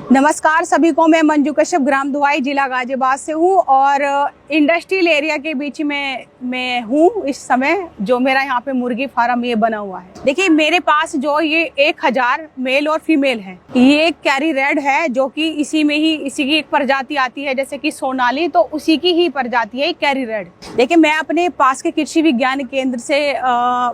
नमस्कार सभी को। मैं मंजू कश्यप ग्राम धुआई जिला गाजियाबाद से हूँ और इंडस्ट्रियल एरिया के बीच में मैं हूँ इस समय। जो मेरा यहाँ पे मुर्गी फार्म ये बना हुआ है, देखिए मेरे पास जो ये 1000 मेल और फीमेल है। ये कैरी रेड है जो कि इसी की एक प्रजाति आती है जैसे कि सोनाली, तो उसी की ही प्रजाति है कैरी रेड। देखिए मैं अपने पास के कृषि विज्ञान केंद्र से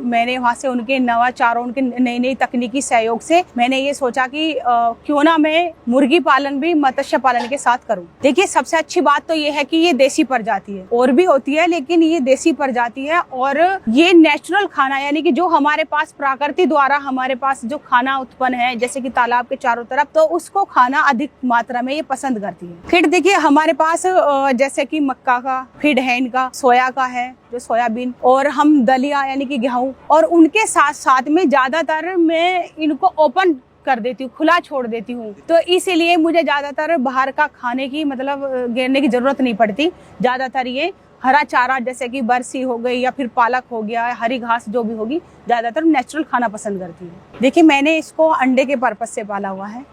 मैंने वहाँ से उनके नवाचारों, उनके नई नई तकनीकी सहयोग से मैंने ये सोचा कि क्यों ना मैं मुर्गी पालन भी मत्स्य पालन के साथ करूं। देखिए सबसे अच्छी बात तो ये है कि ये देसी प्रजाति है, और भी होती है लेकिन ये देसी प्रजाति है और ये नेचुरल खाना, यानी कि जो हमारे पास प्रकृति द्वारा हमारे पास जो खाना उत्पन्न है जैसे कि तालाब के चारों तरफ, तो उसको खाना अधिक मात्रा में ये पसंद करती है। फिर देखिए हमारे पास जैसे कि मक्का का फीड है, इनका सोया का है जो सोयाबीन, और हम दलिया यानी कि गेहूं, और उनके साथ साथ में ज्यादातर मैं इनको ओपन कर देती हूँ, खुला छोड़ देती हूँ। तो इसीलिए मुझे ज्यादातर बाहर का खाने की घेरने की जरूरत नहीं पड़ती। ज्यादातर ये हरा चारा जैसे कि बरसी हो गई या फिर पालक हो गया, हरी घास जो भी होगी, ज्यादातर नेचुरल खाना पसंद करती है। देखिए मैंने इसको अंडे के पर्पज से पाला हुआ है,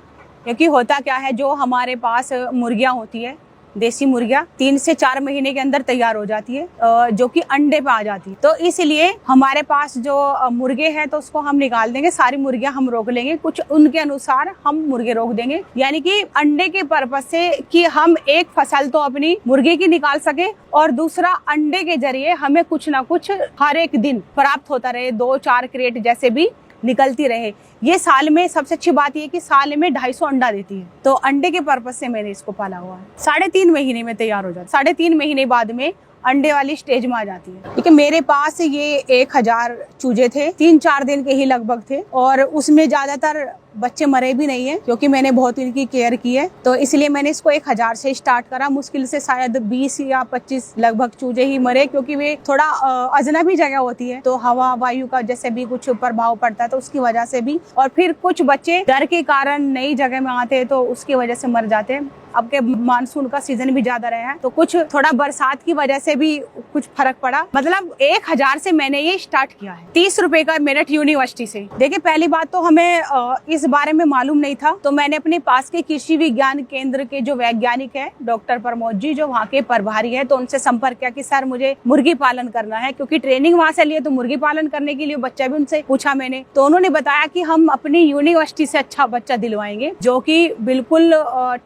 क्योंकि होता क्या है, जो हमारे पास मुर्गियां होती है, देसी मुर्गियां 3 से 4 महीने के अंदर तैयार हो जाती है, जो कि अंडे पे आ जाती है। तो इसलिए हमारे पास जो मुर्गे हैं तो उसको हम निकाल देंगे, सारी मुर्गियां हम रोक लेंगे, कुछ उनके अनुसार हम मुर्गे रोक देंगे, यानी कि अंडे के पर्पज से कि हम एक फसल तो अपनी मुर्गे की निकाल सके और दूसरा अंडे के जरिए हमें कुछ ना कुछ हर एक दिन प्राप्त होता रहे, 2-4 क्रेट जैसे भी निकलती रहे। ये साल में सबसे अच्छी बात ये कि साल में 250 अंडा देती है। तो अंडे के पर्पज से मैंने इसको पाला हुआ है। 3.5 महीने में तैयार हो जाती है, 3.5 महीने बाद में अंडे वाली स्टेज में आ जाती है। ठीक है, मेरे पास ये 1000 चूजे थे, 3-4 दिन के ही लगभग थे, और उसमें ज्यादातर बच्चे मरे भी नहीं है क्योंकि मैंने बहुत इनकी केयर की है। तो इसलिए मैंने इसको 1000 से स्टार्ट करा। मुश्किल से शायद 20 या 25 लगभग चूजे ही मरे, क्योंकि वे थोड़ा अजनबी जगह होती है, तो हवा वायु का जैसे भी कुछ प्रभाव पड़ता है तो उसकी वजह से भी, और फिर कुछ बच्चे डर के कारण नई जगह में आते हैं तो उसकी वजह से मर जाते हैं। अब के मानसून का सीजन भी ज्यादा रहा है तो कुछ थोड़ा बरसात की वजह से भी कुछ फर्क पड़ा। मतलब 1000 से मैंने ये स्टार्ट किया है। 30 रुपए का मेरठ यूनिवर्सिटी से। देखिए पहली बात तो हमें इस बारे में मालूम नहीं था, तो मैंने अपने पास के कृषि विज्ञान केंद्र के जो वैज्ञानिक है डॉक्टर प्रमोद जी, जो वहाँ के प्रभारी है, तो उनसे संपर्क किया कि सर मुझे मुर्गी पालन करना है, क्योंकि ट्रेनिंग वहाँ से लिए तो मुर्गी पालन करने के लिए बच्चा भी उनसे पूछा मैंने। तो उन्होंने बताया कि हम अपनी यूनिवर्सिटी से अच्छा बच्चा दिलवाएंगे जो कि बिल्कुल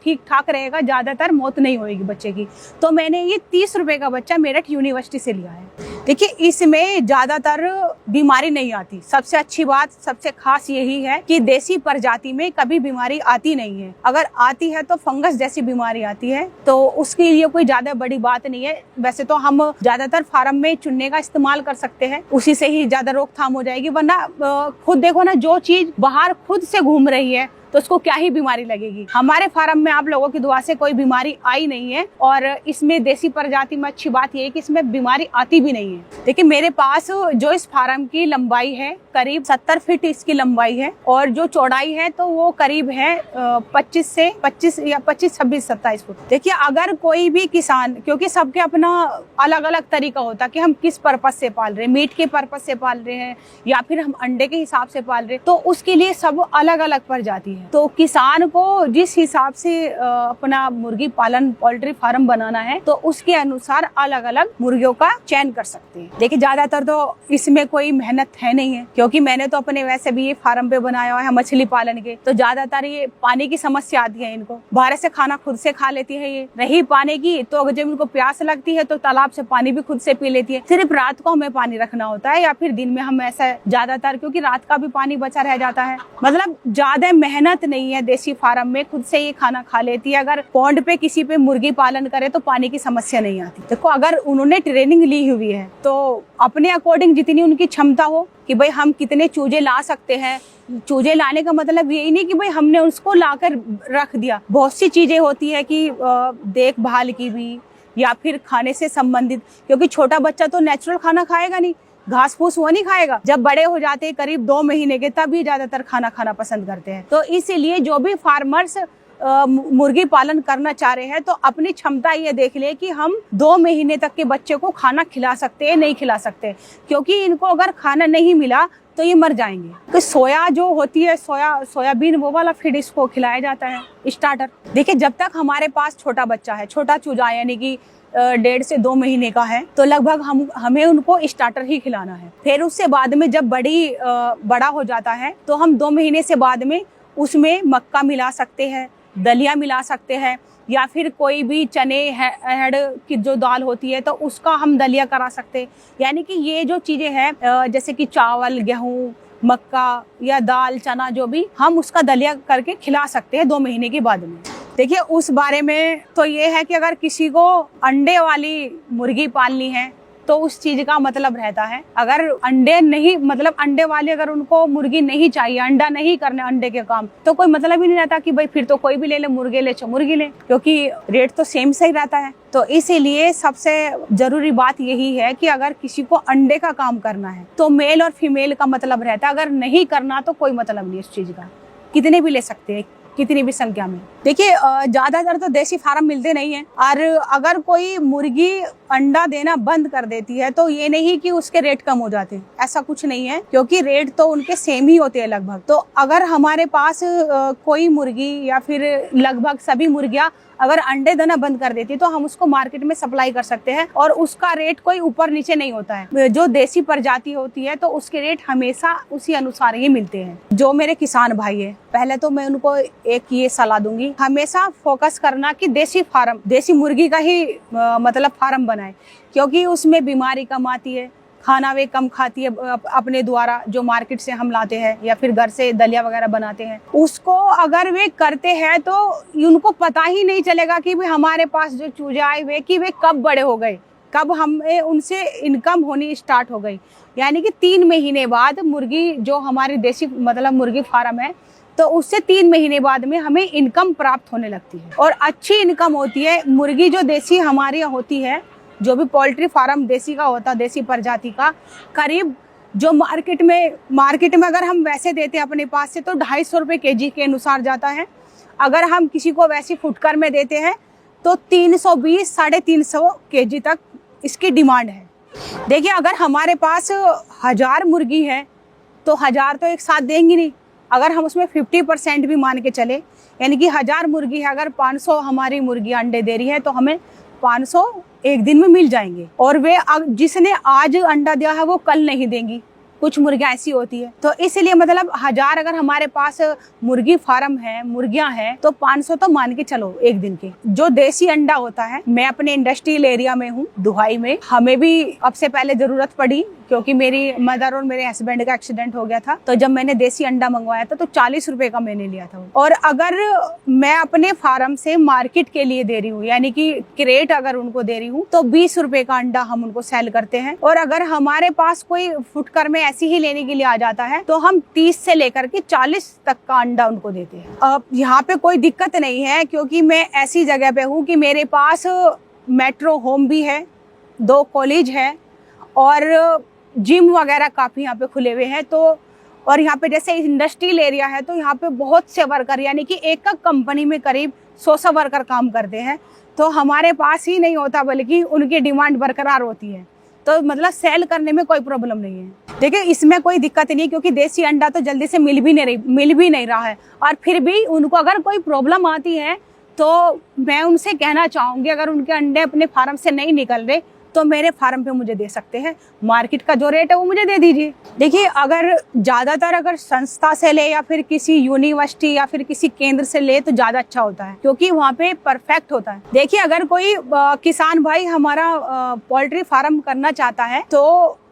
ठीक ठाक रहेगा, ज्यादातर मौत नहीं होगी बच्चे की। तो मैंने ये 30 रुपए का बच्चा मेरठ यूनिवर्सिटी से लिया है। देखिए इसमें ज्यादातर बीमारी नहीं आती। सबसे अच्छी बात, सबसे खास यही है कि देसी प्रजाति में कभी बीमारी आती नहीं है। अगर आती है तो फंगस जैसी बीमारी आती है, तो उसके लिए कोई ज्यादा बड़ी बात नहीं है। वैसे तो हम ज्यादातर फार्म में चुन्ने का इस्तेमाल कर सकते हैं, उसी से ही ज्यादा रोकथाम हो जाएगी। वरना खुद देखो ना, जो चीज बाहर खुद से घूम रही है तो उसको क्या ही बीमारी लगेगी। हमारे फार्म में आप लोगों की दुआ से कोई बीमारी आई नहीं है, और इसमें देसी प्रजाति में अच्छी बात यह है कि इसमें बीमारी आती भी नहीं है। देखिए मेरे पास जो इस फार्म की लंबाई है करीब 70 फीट इसकी लंबाई है, और जो चौड़ाई है तो वो करीब है 25 या 26, 26, 27 फुट। देखिए अगर कोई भी किसान, क्योंकि सबके अपना अलग अलग तरीका होता है कि हम किस पर्पज से पाल रहे हैं, मीट के पर्पज से पाल रहे हैं या फिर हम अंडे के हिसाब से पाल रहे हैं, तो उसके लिए सब अलग अलग प्रजाति है। तो किसान को जिस हिसाब से अपना मुर्गी पालन पोल्ट्री फार्म बनाना है तो उसके अनुसार अलग अलग मुर्गियों का चयन कर सकते हैं। देखिए ज्यादातर तो इसमें कोई मेहनत है नहीं है, क्योंकि मैंने तो अपने वैसे भी ये फार्म पे बनाया हुआ है मछली पालन के। तो ज्यादातर ये पानी की समस्या आती है इनको, बाहर से खाना खुद से खा लेती है। ये रही पानी की, तो जब इनको प्यास लगती है तो तालाब से पानी भी खुद से पी लेती है। सिर्फ रात को हमें पानी रखना होता है या फिर दिन में हम ऐसा ज्यादातर, क्योंकि रात का भी पानी बचा रह जाता है। मतलब ज्यादा मेहनत नहीं है। देसी फार्म में खुद से ये खाना खा लेती है। अगर पॉन्ड पे किसी पे मुर्गी पालन करे तो पानी की समस्या नहीं आती। देखो अगर उन्होंने ट्रेनिंग ली हुई है तो अपने अकॉर्डिंग जितनी उनकी क्षमता हो कि भाई हम कितने चूजे ला सकते हैं। चूजे लाने का मतलब यही नहीं कि भाई हमने उसको लाकर रख दिया। बहुत सी चीजें होती है कि देखभाल की भी या फिर खाने से संबंधित, क्योंकि छोटा बच्चा तो नेचुरल खाना खाएगा नहीं, घास फूस वो नहीं खाएगा। जब बड़े हो जाते हैं करीब 2 महीने के, तभी ज्यादातर खाना खाना पसंद करते हैं। तो इसीलिए जो भी फार्मर्स मुर्गी पालन करना चाह रहे हैं तो अपनी क्षमता ये देख ले कि हम 2 महीने तक के बच्चे को खाना खिला सकते हैं नहीं खिला सकते, क्योंकि इनको अगर खाना नहीं मिला तो ये मर जाएंगे। तो सोया जो होती है, सोयाबीन, वो वाला फीड इसको खिलाया जाता है, स्टार्टर। देखिए जब तक हमारे पास छोटा बच्चा है, छोटा चूजा यानी कि 1.5 से 2 महीने का है, तो लगभग हमें उनको स्टार्टर ही खिलाना है। फिर उससे बाद में जब बड़ा हो जाता है तो हम 2 महीने से बाद में उसमें मक्का मिला सकते हैं, दलिया मिला सकते हैं, या फिर कोई भी चने अरहर की जो दाल होती है तो उसका हम दलिया करा सकते हैं। यानी कि ये जो चीजें हैं जैसे कि चावल, गेहूं, मक्का या दाल, चना, जो भी, हम उसका दलिया करके खिला सकते हैं 2 महीने के बाद में। देखिए उस बारे में तो ये है कि अगर किसी को अंडे वाली मुर्गी पालनी है तो उस चीज का मतलब रहता है, अगर अंडे नहीं, मतलब अंडे वाली अगर उनको मुर्गी नहीं चाहिए, अंडा नहीं करने अंडे के काम, तो कोई मतलब ही नहीं रहता कि भाई फिर तो कोई भी ले ले, मुर्गे ले मुर्गी ले, क्योंकि रेट तो सेम सही रहता है। तो इसीलिए सबसे जरूरी बात यही है कि अगर किसी को अंडे का काम करना है तो मेल और फीमेल का मतलब रहता है, अगर नहीं करना तो कोई मतलब नहीं इस चीज का, कितने भी ले सकते हैं, कितनी भी संख्या में। देखिए ज्यादातर तो देसी फार्म मिलते नहीं है, और अगर कोई मुर्गी अंडा देना बंद कर देती है तो ये नहीं कि उसके रेट कम हो जाते हैं, ऐसा कुछ नहीं है, क्योंकि रेट तो उनके सेम ही होते हैं लगभग। तो अगर हमारे पास कोई मुर्गी या फिर लगभग सभी मुर्गियां अगर अंडे देना बंद कर देती तो हम उसको मार्केट में सप्लाई कर सकते हैं, और उसका रेट कोई ऊपर नीचे नहीं होता है। जो देसी प्रजाति होती है तो उसके रेट हमेशा उसी अनुसार ही मिलते हैं। जो मेरे किसान भाई है, पहले तो मैं उनको एक ये सलाह दूंगी, हमेशा फोकस करना कि देसी मुर्गी का ही मतलब फार्म बनाए, क्योंकि उसमें बीमारी कम आती है, खाना वे कम खाती है अपने द्वारा, जो मार्केट से हम लाते हैं या फिर घर से दलिया वगैरह बनाते हैं, उसको अगर वे करते हैं तो उनको पता ही नहीं चलेगा कि भी हमारे पास जो चूजे आए वे कि वे कब बड़े हो गए, कब हमें उनसे इनकम होनी स्टार्ट हो गई। यानी कि 3 महीने बाद मुर्गी, जो हमारी देसी मतलब मुर्गी फार्म है, तो उससे 3 महीने बाद में हमें इनकम प्राप्त होने लगती है, और अच्छी इनकम होती है। मुर्गी जो देसी हमारे यहाँ होती है, जो भी पोल्ट्री फार्म देसी का होता, देसी प्रजाति का, करीब जो मार्केट में अगर हम वैसे देते हैं अपने पास से तो 250 रुपये केजी के अनुसार जाता है। अगर हम किसी को वैसी फुटकर में देते हैं तो 320 350 केजी तक इसकी डिमांड है। देखिए अगर हमारे पास 1000 मुर्गी है तो 1000 तो एक साथ देंगी नहीं, अगर हम उसमें 50% भी मान के चले, यानी कि 1000 मुर्गी है, अगर 500 हमारी मुर्गी अंडे दे रही है तो हमें 500 एक दिन में मिल जाएंगे, और वे जिसने आज अंडा दिया है वो कल नहीं देंगी, कुछ मुर्गियां ऐसी होती है। तो इसलिए मतलब 1000 अगर हमारे पास मुर्गी फार्म है, मुर्गियां हैं, तो 500 तो मान के चलो एक दिन के। जो देसी अंडा होता है, मैं अपने इंडस्ट्रियल एरिया में हूँ, दुहाई में, हमें भी अब से पहले जरूरत पड़ी क्योंकि मेरी मदर और मेरे हस्बैंड का एक्सीडेंट हो गया था, तो जब मैंने देसी अंडा मंगवाया था तो 40 रुपए का मैंने लिया था। और अगर मैं अपने फार्म से मार्केट के लिए दे रही हूँ, यानी कि क्रेट अगर उनको दे रही हूँ, तो 20 रुपए का अंडा हम उनको सेल करते हैं। और अगर हमारे पास कोई फुटकर में ऐसी ही लेने के लिए आ जाता है तो हम 30 से लेकर के 40 तक का अंडा उनको देते हैं। अब यहाँ पे कोई दिक्कत नहीं है, क्योंकि मैं ऐसी जगह पे हूँ कि मेरे पास मेट्रो होम भी है, 2 कॉलेज है, और जिम वगैरह काफ़ी यहाँ पे खुले हुए हैं। तो और यहाँ पे जैसे इंडस्ट्रियल एरिया है तो यहाँ पे बहुत से वर्कर, यानी कि एक कंपनी में करीब 100 वर्कर काम करते हैं। तो हमारे पास ही नहीं होता बल्कि उनकी डिमांड बरकरार होती है, तो मतलब सेल करने में कोई प्रॉब्लम नहीं है। देखिए इसमें कोई दिक्कत नहीं, क्योंकि देसी अंडा तो जल्दी से मिल भी नहीं रहा है। और फिर भी उनको अगर कोई प्रॉब्लम आती है तो मैं उनसे कहना चाहूँगी, अगर उनके अंडे अपने फार्म से नहीं निकल रहे तो मेरे फार्म पे मुझे दे सकते हैं, मार्केट का जो रेट है वो मुझे दे दीजिए। देखिए अगर ज़्यादातर अगर संस्था से ले या फिर किसी यूनिवर्सिटी या फिर किसी केंद्र से ले तो ज़्यादा अच्छा होता है, क्योंकि वहाँ पे परफेक्ट होता है। देखिए अगर कोई किसान भाई हमारा पोल्ट्री फार्म करना चाहता है तो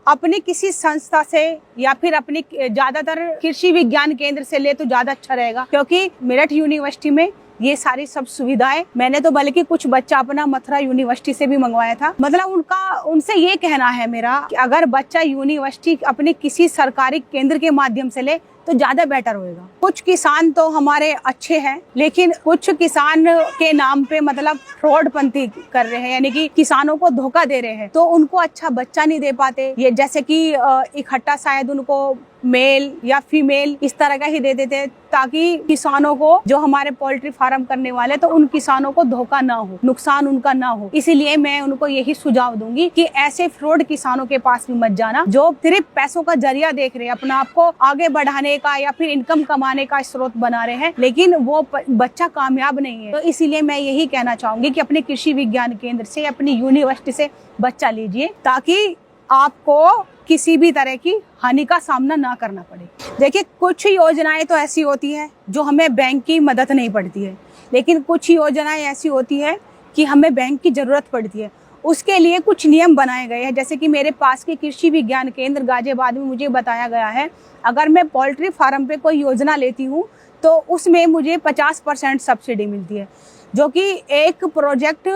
अपनी किसी संस्था से या फिर अपनी ज़्यादातर कृषि विज्ञान केंद्र से ले तो ज़्यादा अच्छा रहेगा, क्योंकि मेरठ यूनिवर्सिटी में ये सारी सब सुविधाएं, मैंने तो बल्कि कुछ बच्चा अपना मथुरा यूनिवर्सिटी से भी मंगवाया था। मतलब उनसे ये कहना है मेरा कि अगर बच्चा यूनिवर्सिटी अपने किसी सरकारी केंद्र के माध्यम से ले तो ज्यादा बेटर होएगा। कुछ किसान तो हमारे अच्छे हैं, लेकिन कुछ किसान के नाम पे मतलब फ्रॉडपंथी कर रहे हैं, यानी कि किसानों को धोखा दे रहे हैं, तो उनको अच्छा बच्चा नहीं दे पाते। ये जैसे कि इकट्ठा शायद उनको मेल या फीमेल इस तरह का ही दे देते हैं, ताकि किसानों को, जो हमारे पोल्ट्री फार्म करने वाले, तो उन किसानों को धोखा ना हो, नुकसान उनका ना हो। इसीलिए मैं उनको यही सुझाव दूंगी कि ऐसे फ्रॉड किसानों के पास भी मत जाना, जो सिर्फ पैसों का जरिया देख रहे हैं, अपना आपको आगे बढ़ाने का या फिर इनकम कमाने का स्रोत बना रहे हैं, लेकिन वो बच्चा कामयाब नहीं है। तो इसीलिए मैं यही कहना चाहूंगी कि अपने कृषि विज्ञान केंद्र से, अपनी यूनिवर्सिटी से बच्चा लीजिए, ताकि आपको किसी भी तरह की हानि का सामना ना करना पड़े। देखिए, कुछ योजनाएं तो ऐसी होती है जो हमें बैंक की मदद नहीं पड़ती है, लेकिन कुछ योजनाएं ऐसी होती है कि हमें बैंक की जरूरत पड़ती है। उसके लिए कुछ नियम बनाए गए हैं। जैसे कि मेरे पास के कृषि विज्ञान केंद्र गाजियाबाद में मुझे बताया गया है, अगर मैं पोल्ट्री फार्म पे कोई योजना लेती हूँ तो उसमें मुझे 50% सब्सिडी मिलती है, जो कि एक प्रोजेक्ट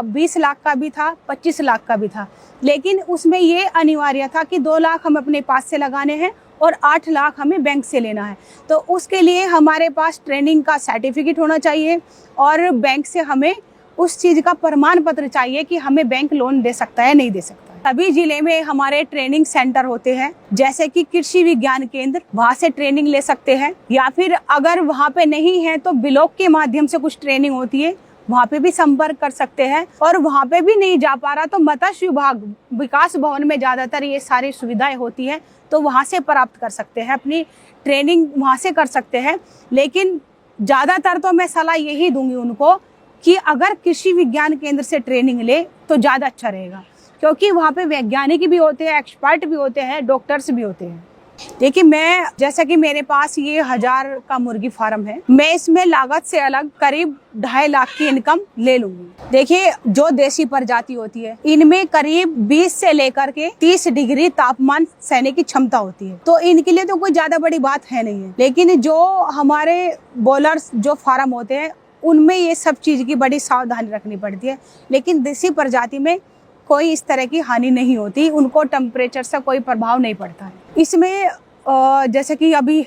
20 लाख का भी था, 25 लाख का भी था। लेकिन उसमें ये अनिवार्य था कि 2 लाख हम अपने पास से लगाने हैं और 8 लाख हमें बैंक से लेना है। तो उसके लिए हमारे पास ट्रेनिंग का सर्टिफिकेट होना चाहिए और बैंक से हमें उस चीज़ का प्रमाण पत्र चाहिए कि हमें बैंक लोन दे सकता है, नहीं दे सकता। सभी जिले में हमारे ट्रेनिंग सेंटर होते हैं, जैसे कि कृषि विज्ञान केंद्र, वहाँ से ट्रेनिंग ले सकते हैं, या फिर अगर वहाँ पे नहीं है तो ब्लॉक के माध्यम से कुछ ट्रेनिंग होती है, वहाँ पे भी संपर्क कर सकते हैं। और वहाँ पे भी नहीं जा पा रहा तो मत्स्य विभाग, विकास भवन में ज़्यादातर ये सारी सुविधाएं होती है, तो वहाँ से प्राप्त कर सकते हैं, अपनी ट्रेनिंग वहाँ से कर सकते हैं। लेकिन ज़्यादातर तो मैं सलाह यही दूंगी उनको कि अगर कृषि विज्ञान केंद्र से ट्रेनिंग ले तो ज़्यादा अच्छा रहेगा, क्योंकि वहाँ पे वैज्ञानिक भी होते हैं, एक्सपर्ट भी होते हैं, डॉक्टर्स भी होते हैं। देखिए, मैं, जैसा कि मेरे पास ये 1000 का मुर्गी फार्म है, मैं इसमें लागत से अलग करीब 2.5 लाख की इनकम ले लूंगी। देखिए, जो देसी प्रजाति होती है, इनमें करीब 20 से लेकर के 30 डिग्री तापमान सहने की क्षमता होती है, तो इनके लिए तो कोई ज्यादा बड़ी बात है नहीं है। लेकिन जो हमारे बॉयलर्स जो फार्म होते हैं, उनमें ये सब चीज की बड़ी सावधानी रखनी पड़ती है। लेकिन देसी प्रजाति में कोई इस तरह की हानि नहीं होती, उनको टेम्परेचर से कोई प्रभाव नहीं पड़ता है। इसमें जैसे कि अभी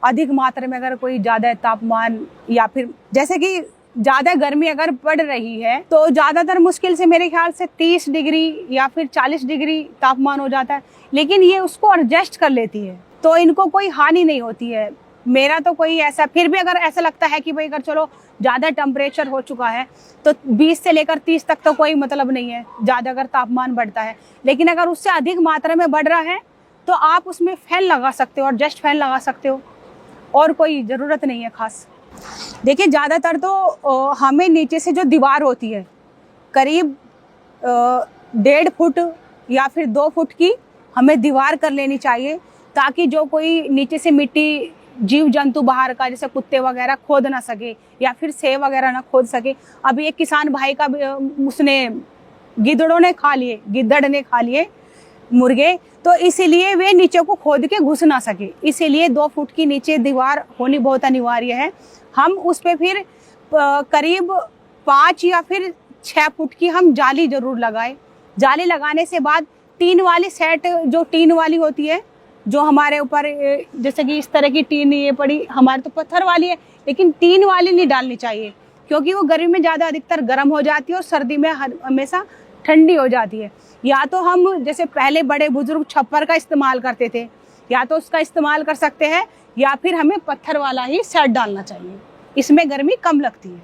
अधिक मात्रा में अगर कोई ज़्यादा तापमान या फिर जैसे कि ज़्यादा गर्मी अगर पड़ रही है, तो ज़्यादातर मुश्किल से मेरे ख्याल से 30 डिग्री या फिर 40 डिग्री तापमान हो जाता है, लेकिन ये उसको एडजस्ट कर लेती है, तो इनको कोई हानि नहीं होती है। मेरा तो कोई ऐसा, फिर भी अगर ऐसा लगता है कि भाई अगर चलो ज़्यादा टेम्परेचर हो चुका है तो 20 से लेकर 30 तक तो कोई मतलब नहीं है, ज़्यादा अगर तापमान बढ़ता है। लेकिन अगर उससे अधिक मात्रा में बढ़ रहा है तो आप उसमें फैन लगा सकते हो, और जस्ट फैन लगा सकते हो, और कोई ज़रूरत नहीं है खास। देखिए, ज़्यादातर तो हमें नीचे से जो दीवार होती है, करीब 1.5 फुट या फिर 2 फुट की हमें दीवार कर लेनी चाहिए, ताकि जो कोई नीचे से मिट्टी, जीव जंतु बाहर का, जैसे कुत्ते वगैरह खोद ना सके या फिर सेब वगैरह ना खोद सके। अभी एक किसान भाई का उसने गिद्धड़ों ने खा लिए, गिद्धड़ ने खा लिए मुर्गे, तो इसीलिए वे नीचे को खोद के घुस ना सके, इसीलिए 2 फुट की नीचे दीवार होनी बहुत अनिवार्य है। हम उस पे फिर करीब 5 या फिर 6 फुट की हम जाली जरूर लगाए। जाली लगाने से बाद टीन वाली सेट, जो टीन वाली होती है, जो हमारे ऊपर, जैसे कि इस तरह की टीन ये पड़ी, हमारे तो पत्थर वाली है, लेकिन टीन वाली नहीं डालनी चाहिए, क्योंकि वो गर्मी में ज़्यादा अधिकतर गर्म हो जाती है और सर्दी में हमेशा ठंडी हो जाती है। या तो हम, जैसे पहले बड़े बुजुर्ग छप्पर का इस्तेमाल करते थे, या तो उसका इस्तेमाल कर सकते हैं, या फिर हमें पत्थर वाला ही सेट डालना चाहिए, इसमें गर्मी कम लगती है।